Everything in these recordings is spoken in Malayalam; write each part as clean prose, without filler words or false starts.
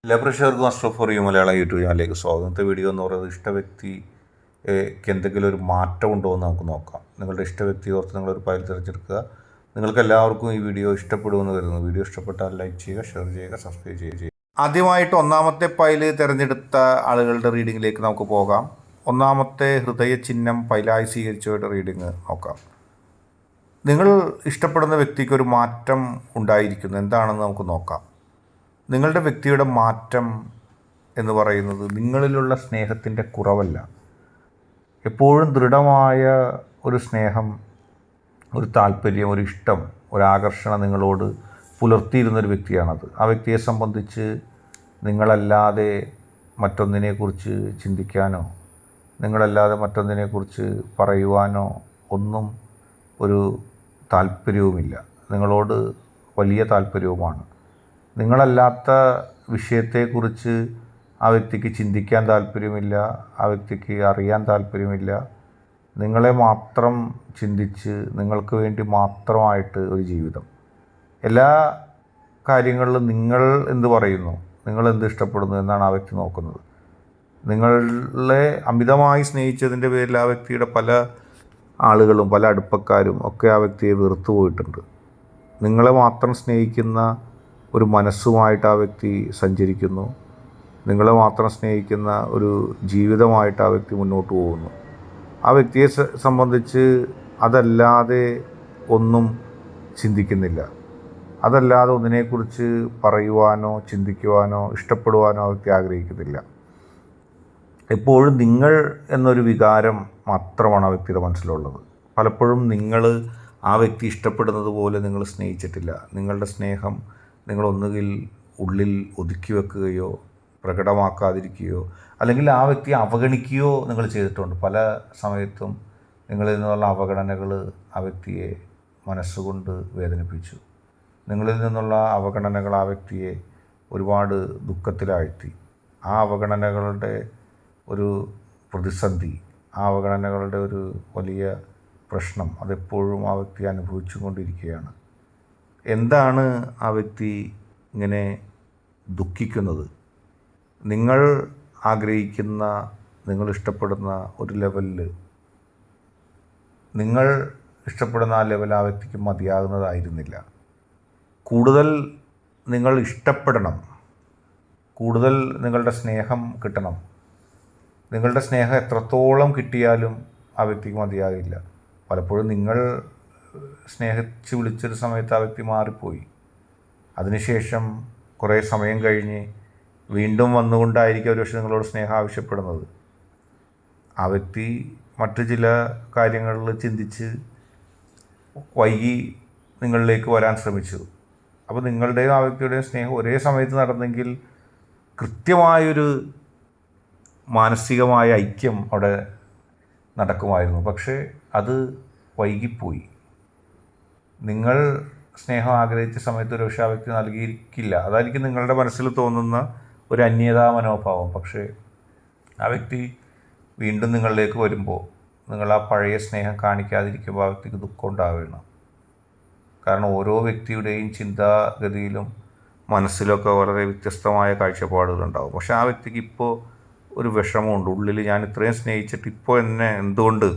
എല്ലാ പ്രേക്ഷകർക്കും Ashraf for you Malayalam YouTube ചാനലിലേക്ക് സ്വാഗതം. ഇന്നത്തെ വീഡിയോ എന്ന് പറയുന്നത് ഇഷ്ടവ്യക്തിക്ക് എന്തെങ്കിലും ഒരു മാറ്റം ഉണ്ടോ എന്ന് നമുക്ക് നോക്കാം. നിങ്ങളുടെ ഇഷ്ടവ്യക്തി ഓർത്ത് നിങ്ങളൊരു ഫയൽ തിരഞ്ഞെടുക്കുക. നിങ്ങൾക്ക് എല്ലാവർക്കും ഈ വീഡിയോ ഇഷ്ടപ്പെടുമെന്ന് കരുതുന്നു. വീഡിയോ ഇഷ്ടപ്പെട്ടാൽ ലൈക്ക് ചെയ്യുക, ഷെയർ ചെയ്യുക, സബ്സ്ക്രൈബ് ചെയ്യുക. ആദ്യമായിട്ട് ഒന്നാമത്തെ ഫയൽ തിരഞ്ഞെടുത്ത ആളുകളുടെ റീഡിങ്ങിലേക്ക് നമുക്ക് പോകാം. ഒന്നാമത്തെ ഹൃദയ ചിഹ്നം ഫയലായി സ്വീകരിച്ചവരുടെ റീഡിങ് നോക്കാം. നിങ്ങൾ ഇഷ്ടപ്പെടുന്ന വ്യക്തിക്ക് ഒരു മാറ്റം ഉണ്ടായിരിക്കുന്നു. എന്താണെന്ന് നമുക്ക് നോക്കാം. നിങ്ങളുടെ വ്യക്തിയുടെ മാറ്റം എന്ന് പറയുന്നത് നിങ്ങളിലുള്ള സ്നേഹത്തിൻ്റെ കുറവല്ല. എപ്പോഴും ദൃഢമായ ഒരു സ്നേഹം, ഒരു താല്പര്യം, ഒരു ഇഷ്ടം, ഒരാകർഷണം നിങ്ങളോട് പുലർത്തിയിരുന്നൊരു വ്യക്തിയാണത്. ആ വ്യക്തിയെ സംബന്ധിച്ച് നിങ്ങളല്ലാതെ മറ്റൊന്നിനെക്കുറിച്ച് ചിന്തിക്കാനോ നിങ്ങളല്ലാതെ മറ്റൊന്നിനെക്കുറിച്ച് പറയുവാനോ ഒന്നും ഒരു താല്പര്യവുമില്ല. നിങ്ങളോട് വലിയ താല്പര്യവുമാണ്. നിങ്ങളല്ലാത്ത വിഷയത്തെക്കുറിച്ച് ആ വ്യക്തിക്ക് ചിന്തിക്കാൻ താല്പര്യമില്ല, ആ വ്യക്തിക്ക് അറിയാൻ താല്പര്യമില്ല. നിങ്ങളെ മാത്രം ചിന്തിച്ച് നിങ്ങൾക്ക് വേണ്ടി മാത്രമായിട്ട് ഒരു ജീവിതം. എല്ലാ കാര്യങ്ങളിലും നിങ്ങൾ എന്ത് പറയുന്നു, നിങ്ങൾ എന്ത് ഇഷ്ടപ്പെടുന്നു എന്നാണ് ആ വ്യക്തി നോക്കുന്നത്. നിങ്ങളെ അമിതമായി സ്നേഹിച്ചതിൻ്റെ പേരിൽ ആ വ്യക്തിയുടെ പല ആളുകളും പല അടുപ്പക്കാരും ഒക്കെ ആ വ്യക്തിയെ വെറുത്തു പോയിട്ടുണ്ട്. നിങ്ങളെ മാത്രം സ്നേഹിക്കുന്ന ഒരു മനസ്സുമായിട്ട് ആ വ്യക്തി സഞ്ചരിക്കുന്നു. നിങ്ങളെ മാത്രം സ്നേഹിക്കുന്ന ഒരു ജീവിതമായിട്ട് ആ വ്യക്തി മുന്നോട്ട് പോകുന്നു. ആ വ്യക്തിയെ സംബന്ധിച്ച് അതല്ലാതെ ഒന്നും ചിന്തിക്കുന്നില്ല. അതല്ലാതെ ഒന്നിനെക്കുറിച്ച് പറയുവാനോ ചിന്തിക്കുവാനോ ഇഷ്ടപ്പെടുവാനോ ആ വ്യക്തി ആഗ്രഹിക്കുന്നില്ല. എപ്പോഴും നിങ്ങൾ എന്നൊരു വികാരം മാത്രമാണ് ആ വ്യക്തിയുടെ മനസ്സിലുള്ളത്. പലപ്പോഴും നിങ്ങൾ ആ വ്യക്തി ഇഷ്ടപ്പെടുന്നത് പോലെ നിങ്ങൾ സ്നേഹിച്ചിട്ടില്ല. നിങ്ങളുടെ സ്നേഹം നിങ്ങളൊന്നുകിൽ ഉള്ളിൽ ഒതുക്കി വെക്കുകയോ പ്രകടമാക്കാതിരിക്കുകയോ അല്ലെങ്കിൽ ആ വ്യക്തിയെ അവഗണിക്കുകയോ നിങ്ങൾ ചെയ്തിട്ടുണ്ട്. പല സമയത്തും നിങ്ങളിൽ നിന്നുള്ള അവഗണനകൾ ആ വ്യക്തിയെ മനസ്സുകൊണ്ട് വേദനിപ്പിച്ചു. നിങ്ങളിൽ നിന്നുള്ള അവഗണനകൾ ആ വ്യക്തിയെ ഒരുപാട് ദുഃഖത്തിലാഴ്ത്തി. ആ അവഗണനകളുടെ ഒരു പ്രതിസന്ധി, ആ അവഗണനകളുടെ ഒരു വലിയ പ്രശ്നം അതെപ്പോഴും ആ വ്യക്തി അനുഭവിച്ചു കൊണ്ടിരിക്കുകയാണ്. എന്താണ് ആ വ്യക്തി ഇങ്ങനെ ദുഃഖിക്കുന്നത്? നിങ്ങൾ ആഗ്രഹിക്കുന്ന, നിങ്ങൾ ഇഷ്ടപ്പെടുന്ന ഒരു ലെവലിൽ, നിങ്ങൾ ഇഷ്ടപ്പെടുന്ന ആ ലെവൽ ആ വ്യക്തിക്ക് മതിയാകുന്നതായിരുന്നില്ല. കൂടുതൽ നിങ്ങൾ ഇഷ്ടപ്പെടണം, കൂടുതൽ നിങ്ങളുടെ സ്നേഹം കിട്ടണം. നിങ്ങളുടെ സ്നേഹം എത്രത്തോളം കിട്ടിയാലും ആ വ്യക്തിക്ക് മതിയാകില്ല. പലപ്പോഴും നിങ്ങൾ സ്നേഹിച്ച് വിളിച്ചൊരു സമയത്ത് ആ വ്യക്തി മാറിപ്പോയി. അതിനുശേഷം കുറേ സമയം കഴിഞ്ഞ് വീണ്ടും വന്നുകൊണ്ടായിരിക്കും ഒരു പക്ഷേ നിങ്ങളോട് സ്നേഹം ആവശ്യപ്പെടുന്നത്. ആ വ്യക്തി മറ്റു ചില കാര്യങ്ങളിൽ ചിന്തിച്ച് വൈകി നിങ്ങളിലേക്ക് വരാൻ ശ്രമിച്ചു. അപ്പോൾ നിങ്ങളുടെയും ആ വ്യക്തിയുടെയും സ്നേഹം ഒരേ സമയത്ത് നടന്നെങ്കിൽ കൃത്യമായൊരു മാനസികമായ ഐക്യം അവിടെ നടക്കുമായിരുന്നു. പക്ഷേ അത് വൈകിപ്പോയി. നിങ്ങൾ സ്നേഹം ആഗ്രഹിച്ച സമയത്ത് ഒരു പക്ഷേ ആ വ്യക്തി നൽകിയിരിക്കില്ല. അതായിരിക്കും നിങ്ങളുടെ മനസ്സിൽ തോന്നുന്ന ഒരു അന്യതാ മനോഭാവം. പക്ഷേ ആ വ്യക്തി വീണ്ടും നിങ്ങളിലേക്ക് വരുമ്പോൾ നിങ്ങൾ ആ പഴയ സ്നേഹം കാണിക്കാതിരിക്കുമ്പോൾ ആ വ്യക്തിക്ക് ദുഃഖം ഉണ്ടാവുകയാണ്. കാരണം ഓരോ വ്യക്തിയുടെയും ചിന്താഗതിയിലും മനസ്സിലൊക്കെ വളരെ വ്യത്യസ്തമായ കാഴ്ചപ്പാടുകളുണ്ടാവും. പക്ഷേ ആ വ്യക്തിക്ക് ഇപ്പോൾ ഒരു വിഷമമുണ്ട് ഉള്ളിൽ. ഞാൻ ഇത്രയും സ്നേഹിച്ചിട്ട് ഇപ്പോൾ എന്നെ എന്തുകൊണ്ട്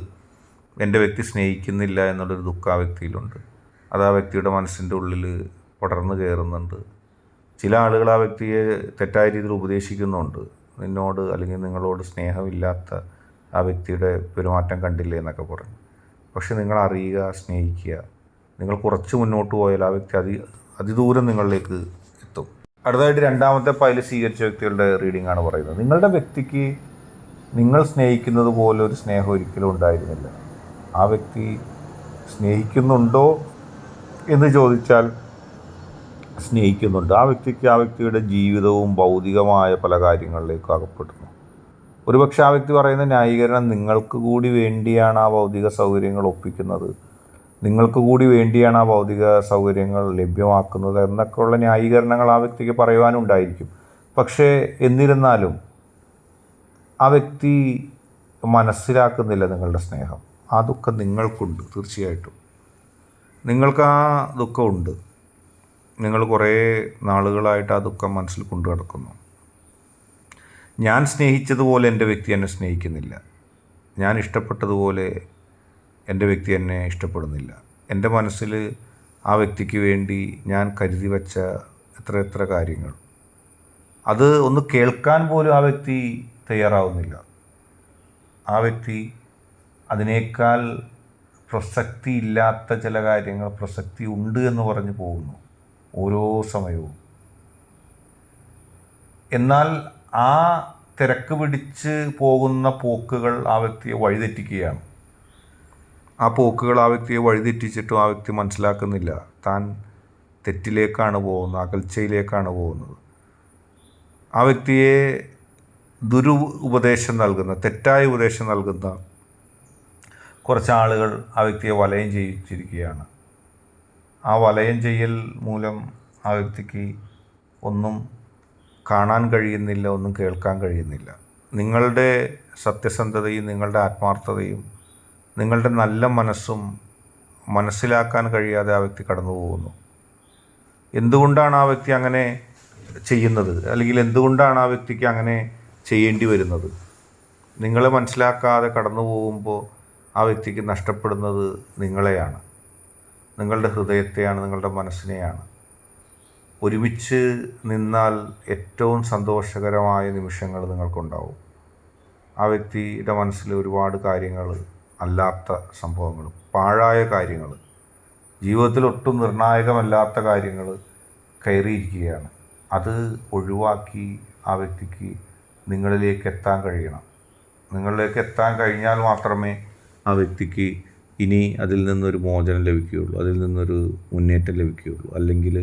എൻ്റെ വ്യക്തി സ്നേഹിക്കുന്നില്ല എന്നുള്ളൊരു ദുഃഖം ആ വ്യക്തിയിലുണ്ട്. അത് ആ വ്യക്തിയുടെ മനസ്സിൻ്റെ ഉള്ളിൽ പടർന്നു കയറുന്നുണ്ട്. ചില ആളുകൾ ആ വ്യക്തിയെ തെറ്റായ രീതിയിൽ ഉപദേശിക്കുന്നുണ്ട്. നിന്നോട് അല്ലെങ്കിൽ നിങ്ങളോട് സ്നേഹമില്ലാത്ത ആ വ്യക്തിയുടെ പെരുമാറ്റം കണ്ടില്ലേ എന്നൊക്കെ പറഞ്ഞു. പക്ഷെ നിങ്ങൾ അറിയുക, സ്നേഹിക്കുക. നിങ്ങൾ കുറച്ച് മുന്നോട്ട് പോയാൽ ആ വ്യക്തി അതിദൂരം നിങ്ങളിലേക്ക് എത്തും. അടുത്തതായിട്ട് രണ്ടാമത്തെ ഫയൽ സ്വീകരിച്ച വ്യക്തികളുടെ റീഡിംഗ് ആണ് പറയുന്നത്. നിങ്ങളുടെ വ്യക്തിക്ക് നിങ്ങൾ സ്നേഹിക്കുന്നത് പോലെ ഒരു സ്നേഹം ഒരിക്കലും ഉണ്ടായിരുന്നില്ല. ആ വ്യക്തി സ്നേഹിക്കുന്നുണ്ടോ എന്ന് ചോദിച്ചാൽ സ്നേഹിക്കുന്നുണ്ട്. ആ വ്യക്തിക്ക് ആ വ്യക്തിയുടെ ജീവിതവും ഭൗതികമായ പല കാര്യങ്ങളിലേക്കും അകപ്പെടുന്നു. ഒരുപക്ഷെ ആ വ്യക്തി പറയുന്ന ന്യായീകരണം നിങ്ങൾക്ക് കൂടി വേണ്ടിയാണ് ആ ഭൗതിക സൗകര്യങ്ങൾ ഒപ്പിക്കുന്നത്, നിങ്ങൾക്ക് കൂടി വേണ്ടിയാണ് ആ ഭൗതിക സൗകര്യങ്ങൾ ലഭ്യമാക്കുന്നത് എന്നൊക്കെയുള്ള ന്യായീകരണങ്ങൾ ആ വ്യക്തിക്ക് പറയുവാനുണ്ടായിരിക്കും. പക്ഷേ എന്നിരുന്നാലും ആ വ്യക്തി മനസ്സിലാക്കുന്നില്ല നിങ്ങളുടെ സ്നേഹം. ആ ദുഃഖം നിങ്ങൾക്കുണ്ട്. തീർച്ചയായിട്ടും നിങ്ങൾക്ക് ആ ദുഃഖമുണ്ട്. നിങ്ങൾ കുറേ നാളുകളായിട്ട് ആ ദുഃഖം മനസ്സിൽ കൊണ്ടു നടക്കുന്നു. ഞാൻ സ്നേഹിച്ചതുപോലെ എൻ്റെ വ്യക്തി എന്നെ സ്നേഹിക്കുന്നില്ല, ഞാൻ ഇഷ്ടപ്പെട്ടതുപോലെ എൻ്റെ വ്യക്തി എന്നെ ഇഷ്ടപ്പെടുന്നില്ല, എൻ്റെ മനസ്സിൽ ആ വ്യക്തിക്ക് വേണ്ടി ഞാൻ കരുതി വച്ച എത്ര കാര്യങ്ങൾ, അത് ഒന്ന് കേൾക്കാൻ പോലും ആ വ്യക്തി തയ്യാറാവുന്നില്ല. ആ വ്യക്തി അതിനേക്കാൾ പ്രസക്തി ഇല്ലാത്ത ചില കാര്യങ്ങൾ പ്രസക്തി ഉണ്ട് എന്ന് പറഞ്ഞു പോകുന്നു ഓരോ സമയവും. എന്നാൽ ആ തിരക്ക് പിടിച്ച് പോകുന്ന പോക്കുകൾ ആ വ്യക്തിയെ വഴിതെറ്റിക്കുകയാണ്. ആ പോക്കുകൾ ആ വ്യക്തിയെ വഴിതെറ്റിച്ചിട്ടും ആ വ്യക്തി മനസ്സിലാക്കുന്നില്ല താൻ തെറ്റിലേക്കാണ് പോകുന്നത്, അകൽച്ചയിലേക്കാണ് പോകുന്നത്. ആ വ്യക്തിയെ ഉപദേശം നൽകുന്ന, തെറ്റായ ഉപദേശം നൽകുന്ന കുറച്ച് ആളുകൾ ആ വ്യക്തിയെ വലയം ചെയ്യിച്ചിരിക്കുകയാണ്. ആ വലയം ചെയ്യൽ മൂലം ആ വ്യക്തിക്ക് ഒന്നും കാണാൻ കഴിയുന്നില്ല, ഒന്നും കേൾക്കാൻ കഴിയുന്നില്ല. നിങ്ങളുടെ സത്യസന്ധതയും നിങ്ങളുടെ ആത്മാർത്ഥതയും നിങ്ങളുടെ നല്ല മനസ്സും മനസ്സിലാക്കാൻ കഴിയാതെ ആ വ്യക്തി കടന്നു പോകുന്നു. എന്തുകൊണ്ടാണ് ആ വ്യക്തി അങ്ങനെ ചെയ്യുന്നത്, അല്ലെങ്കിൽ എന്തുകൊണ്ടാണ് ആ വ്യക്തിക്ക് അങ്ങനെ ചെയ്യേണ്ടി വരുന്നത്? നിങ്ങളെ മനസ്സിലാക്കാതെ കടന്നു പോകുമ്പോൾ ആ വ്യക്തിക്ക് നഷ്ടപ്പെടുന്നത് നിങ്ങളെയാണ്, നിങ്ങളുടെ ഹൃദയത്തെയാണ്, നിങ്ങളുടെ മനസ്സിനെയാണ്. ഒരുമിച്ച് നിന്നാൽ ഏറ്റവും സന്തോഷകരമായ നിമിഷങ്ങൾ നിങ്ങൾക്കുണ്ടാവും. ആ വ്യക്തിയുടെ മനസ്സിൽ ഒരുപാട് കാര്യങ്ങൾ, അല്ലാത്ത സംഭവങ്ങൾ, പാഴായ കാര്യങ്ങൾ, ജീവിതത്തിൽ ഒട്ടും നിർണായകമല്ലാത്ത കാര്യങ്ങൾ കയറിയിരിക്കുകയാണ്. അത് ഒഴിവാക്കി ആ വ്യക്തിക്ക് നിങ്ങളിലേക്ക് എത്താൻ കഴിയണം. നിങ്ങളിലേക്ക് എത്താൻ കഴിഞ്ഞാൽ മാത്രമേ ആ വ്യക്തിക്ക് ഇനി അതിൽ നിന്നൊരു മോചനം ലഭിക്കുകയുള്ളൂ, അതിൽ നിന്നൊരു മുന്നേറ്റം ലഭിക്കുകയുള്ളൂ. അല്ലെങ്കിൽ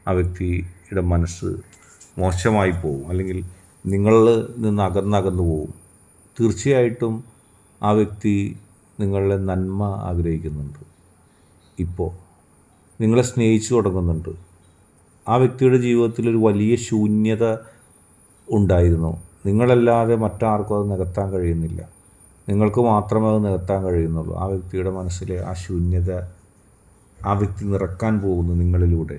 ആ വ്യക്തിയുടെ മനസ്സ് മോശമായി പോകും, അല്ലെങ്കിൽ നിങ്ങളിൽ നിന്ന് അകന്നകന്നു പോകും. തീർച്ചയായിട്ടും ആ വ്യക്തി നിങ്ങളുടെ നന്മ ആഗ്രഹിക്കുന്നുണ്ട്. ഇപ്പോൾ നിങ്ങളെ സ്നേഹിച്ചു തുടങ്ങുന്നുണ്ട്. ആ വ്യക്തിയുടെ ജീവിതത്തിൽ ഒരു വലിയ ശൂന്യത ഉണ്ടായിരുന്നു. നിങ്ങളല്ലാതെ മറ്റാർക്കും അത് നികത്താൻ കഴിയുന്നില്ല, നിങ്ങൾക്ക് മാത്രമേ അത് നികത്താൻ കഴിയുന്നുള്ളൂ. ആ വ്യക്തിയുടെ മനസ്സിലെ ആ ശൂന്യത ആ വ്യക്തി നിറക്കാൻ പോകുന്നു നിങ്ങളിലൂടെ.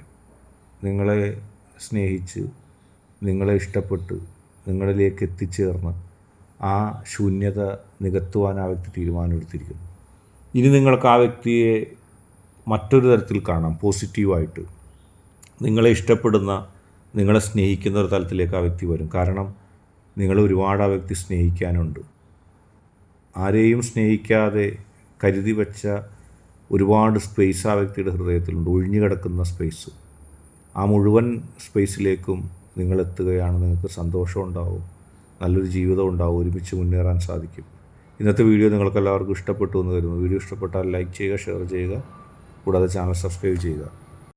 നിങ്ങളെ സ്നേഹിച്ച്, നിങ്ങളെ ഇഷ്ടപ്പെട്ട്, നിങ്ങളിലേക്ക് എത്തിച്ചേർന്ന് ആ ശൂന്യത നികത്തുവാൻ ആ വ്യക്തി തീരുമാനമെടുത്തിരിക്കുന്നു. ഇനി നിങ്ങൾക്ക് ആ വ്യക്തിയെ മറ്റൊരു തരത്തിൽ കാണാം, പോസിറ്റീവായിട്ട്. നിങ്ങളെ ഇഷ്ടപ്പെടുന്ന, നിങ്ങളെ സ്നേഹിക്കുന്ന ഒരു തലത്തിലേക്ക് ആ വ്യക്തി വരും. കാരണം നിങ്ങളെ ഒരുപാട് ആ വ്യക്തി സ്നേഹിക്കാനുണ്ട്. ആരെയും സ്നേഹിക്കാതെ കരുതി വച്ച ഒരുപാട് സ്പേസ് ആ വ്യക്തിയുടെ ഹൃദയത്തിലുണ്ട്, ഒഴിഞ്ഞു കിടക്കുന്ന സ്പേസ്. ആ മുഴുവൻ സ്പേസിലേക്കും നിങ്ങളെത്തുകയാണ്. നിങ്ങൾക്ക് സന്തോഷം ഉണ്ടാവും, നല്ലൊരു ജീവിതം ഉണ്ടാവും, ഒരുമിച്ച് മുന്നേറാൻ സാധിക്കും. ഇന്നത്തെ വീഡിയോ നിങ്ങൾക്ക് എല്ലാവർക്കും ഇഷ്ടപ്പെട്ടു എന്ന് കരുതുന്നു. വീഡിയോ ഇഷ്ടപ്പെട്ടാൽ ലൈക്ക് ചെയ്യുക, ഷെയർ ചെയ്യുക, കൂടാതെ ചാനൽ സബ്സ്ക്രൈബ് ചെയ്യുക.